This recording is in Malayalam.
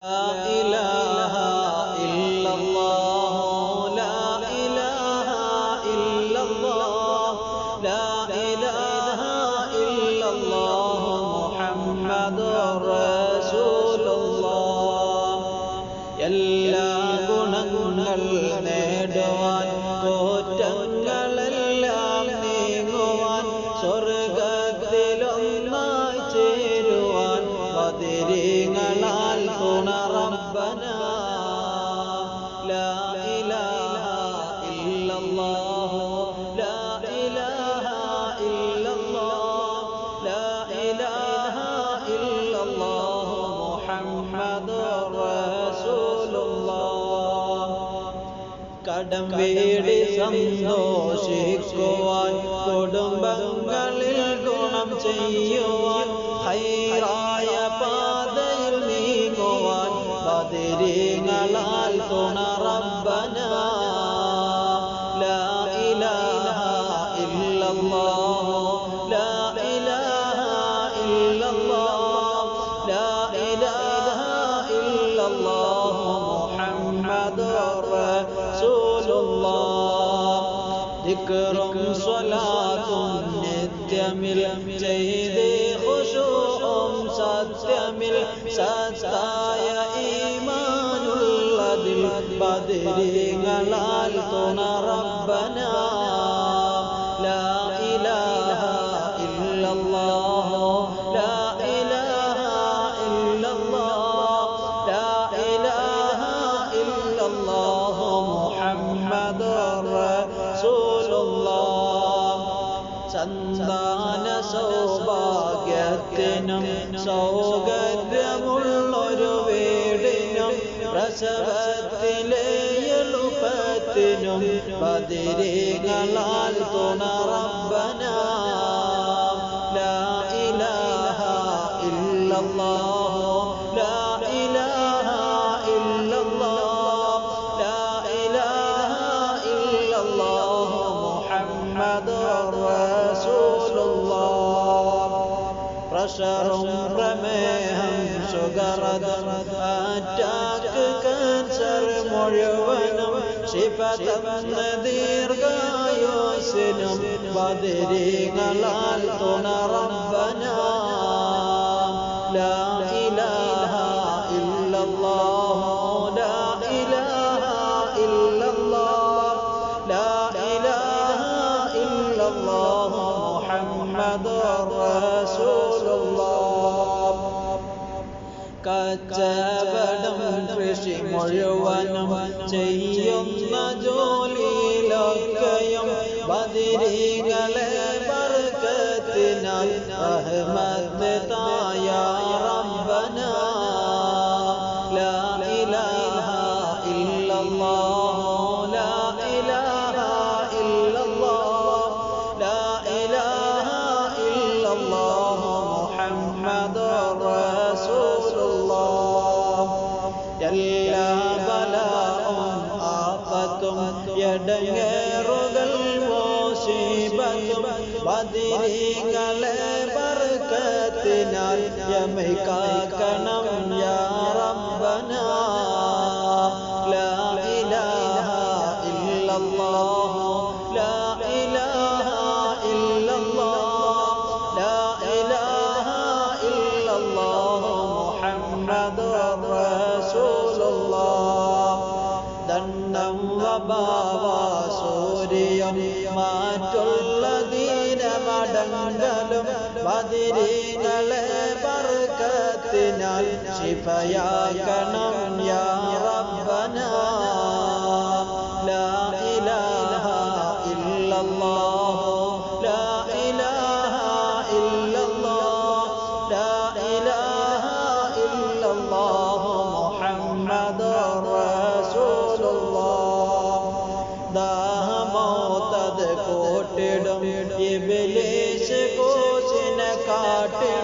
لا إله إلا الله لا إله إلا الله لا إله إلا الله محمد رسول الله എല്ലാ ഗുണങ്ങൾ നേടുവാൻ കോറ്റങ്ങളെല്ലാം നീങ്ങുവാൻ സ്വർഗത്തിലൊന്നായി ചേരുവാൻ ബദരീങ്ങളാൽ തുണ റബ്ബന ലാ ഇലാഹ ഇല്ലല്ലാഹ് ലാ ഇലാഹ ഇല്ലല്ലാഹ് ലാ ഇലാഹ ഇല്ലല്ലാഹ് മുഹമ്മദുർ റസൂലുള്ളാഹ് കടം വീടി സന്തോഷിക്കുവാൻ കുടുംബങ്ങളിൽ ഗുണം ചെയ്യുവാൻ ഹൈറായ പാതയിൽ നീങ്ങുവാൻ ബദരീങ്ങളാൽ തുണ റബ്ബന ലാ ഇലാഹ ഇല്ലല്ലാഹ് ലാ ഇലാഹ ഇല്ലല്ലാഹ് ലാ ഇലാഹ ഇല്ലല്ലാഹ് മുഹമ്മദുർ റസൂലുള്ളാഹ് ദിക്റും സ്വലാത്തും നിത്യമിൽ ചെയ്ത് ഖുശൂഉം സത്യമിൽ സത്തായ ഈമാനുള്ളതിൽ ബദരീങ്ങളാൽ തുണ റബ്ബന ലാ ഇലാഹ ഇല്ലല്ലാഹ് ലാ ഇലാഹ ഇല്ലല്ലാഹ് ലാ ഇലാഹ ഇല്ലല്ലാഹ് മുഹമ്മദുർ റസൂലുള്ളാഹ് സന്താന സൗഭാഗ്യത്തിനും സൗകര്യമുള്ളൊരു വീടിനും പ്രസവത്തിലെ എളുപ്പത്തിനും ബദരീങ്ങളാൽ തുണ റബ്ബന ലാ ഇലാഹ ഇല്ലല്ലാഹ് ലാ ഇലാഹ ഇല്ലല്ലാഹ് ലാ ഇലാഹ ഇല്ലല്ലാഹ് മുഹമ്മദുർ റസൂലുള്ളാഹ് പ്രഷറും പ്രമേഹം ഷുഗറതും അറ്റാക്ക് ക്യാൻസർ മുഴുവനും ശിഫ തന്ന ദീർഘായുസ്സിനും ബദരീങ്ങളാൽ തുണ റബ്ബന ലാ ഇലാഹ ഇല്ലല്ലാഹ് ലാ ഇലാഹ ഇല്ലല്ലാഹ് ലാ ഇലാഹ ഇല്ലല്ലാഹ് മുഹമ്മദുർ റസൂലുള്ളാഹ് കച്ചവടം കൃഷി മുഴുവനും ചെയ്യുന്ന ജോലിയിലൊക്കെയും ബദരീങ്ങളെ ബർക്കത്തിനാൽ റഹ്മത്ത് തായ റബ്ബന ലാ ഇലാഹ ഇല്ലല്ലാഹ് ലാ ഇലാഹ ഇല്ലല്ലാഹ് ലാ ഇലാഹ ഇല്ലല്ലാഹ് മുഹമ്മദുർ റസൂലുള്ളാഹ് എല്ലാ ബലാഉം ആഫത്തും എടങ്ങേറുകൾ മുസീബത്തും ബദരീങ്ങളെ ബർക്കത്തിനാൽ യമൈകാക്കണം യാ റബ്ബന ലാ ഇലാഹ ഇല്ലല്ലാഹ് ലാ ഇലാഹ ഇല്ലല്ലാഹ് ലാ ഇലാഹ ഇല്ലല്ലാഹ് മുഹമ്മദുർ റസൂലുള്ളാഹ് ദണ്ഡം വബാവ സൂര്യം മാറ്റുള്ള ദീനമടങ്കലും ബദരീങ്ങളെ ബർക്കത്തിനാൽ ശിഫയാക്കണം യാ റബ്ബന ലാ ഇലാഹ ഇല്ലല്ലാഹ് ലാ ഇലാഹ ഇല്ലല്ലാഹ് ലാ ഇലാഹ ഇല്ലല്ലാഹ് മുഹമ്മദുർ റസൂലുള്ളാഹ് ദാഹമോത്തത് കൂട്ടിടും ഇബ്ലീസ് കോസിനെ കാട്ടിടും